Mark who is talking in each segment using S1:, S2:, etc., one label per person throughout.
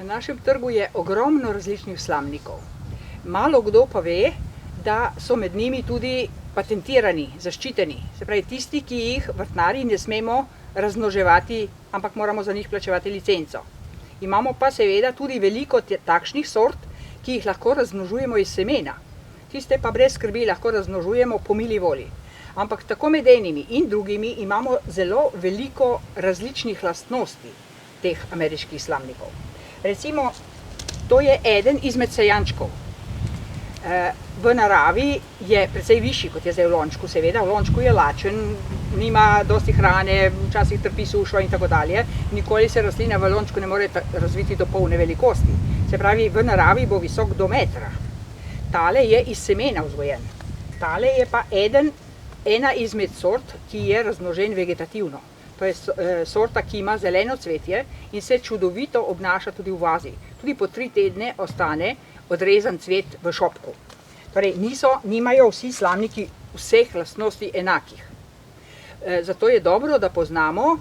S1: Na našem trgu je ogromno različnih slamnikov. Malo kdo pa ve, da so med njimi tudi patentirani, zaščiteni. Se pravi, tisti, ki jih vrtnarji ne smemo razmnoževati, ampak moramo za njih plačevati licenco. Imamo pa seveda tudi veliko takšnih sort, ki jih lahko razmnožujemo iz semena. Tiste pa brez skrbi lahko razmnožujemo po mili volji. Ampak tako med enimi in drugimi imamo zelo veliko različnih lastnosti teh ameriških slamnikov. Recimo, to je eden izmed sejančkov. V naravi je precej višji, kot je zdaj v lončku, seveda. V lončku je lačen, nima dosti hrane, včasih trpi sušo in tako dalje. Nikoli se rastlina v lončku ne more razviti do polne velikosti. Se pravi, v naravi bo visok do metra. Tale je iz semena vzgojen. Tale je pa ena izmed sort, ki je razmnožen vegetativno. To je sorta, ki ima zeleno cvetje in se čudovito obnaša tudi v vazi. Tudi po 3 tedne ostane odrezan cvet v šopku. Torej, nimajo vsi slamniki vseh lastnosti enakih. Zato je dobro, da poznamo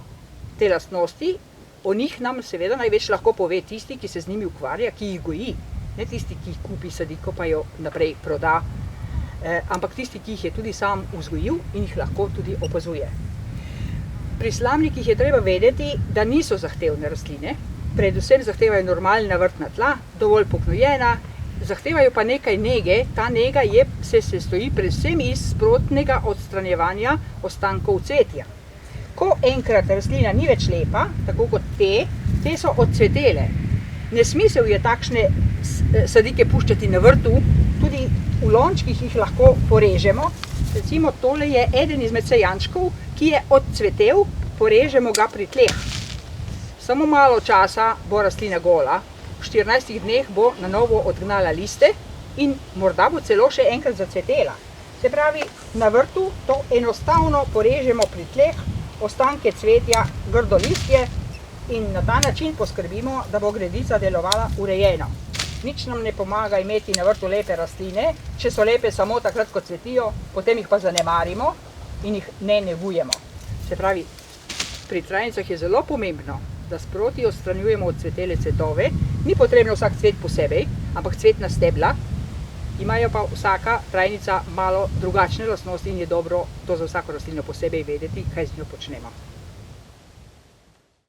S1: te lastnosti. O njih nam seveda največ lahko pove tisti, ki se z njimi ukvarja, ki jih goji. Ne tisti, ki jih kupi sadiko, pa jo naprej proda, ampak tisti, ki jih je tudi sam vzgojil in jih lahko tudi opazuje. Pri slamnikih je treba vedeti, da niso zahtevne rastline, predvsem zahtevajo normalna vrtna tla, dovolj pognojena, zahtevajo pa nekaj nege. Ta nega se sestoji predvsem iz sprotnega odstranjevanja ostankov cvetja. Ko enkrat rastlina ni več lepa, tako kot te so odcvetele. Nesmisel je takšne sadike puščati na vrtu, tudi v lončkih jih lahko porežemo. Recimo, tole je eden izmed sejančkov, ki je odcvetel, porežemo ga pri tleh. Samo malo časa bo rastlina gola, v 14 dneh bo na novo odgnala liste in morda bo celo še enkrat zacvetela. Se pravi, na vrtu to enostavno porežemo pri tleh, ostanke cvetja, grdo listje in na ta način poskrbimo, da bo gredica delovala urejeno. Nič nam ne pomaga imeti na vrtu lepe rastline, če so lepe samo takrat, ko cvetijo, potem jih pa zanemarimo in jih ne negujemo. Se pravi, pri trajnicah je zelo pomembno, da sproti odstranjujemo odcvetele cvetove. Ni potrebno vsak cvet posebej, ampak cvetna stebla. Imajo pa vsaka trajnica malo drugačne lastnosti in je dobro to za vsako rastlino posebej vedeti, kaj z njo počnemo.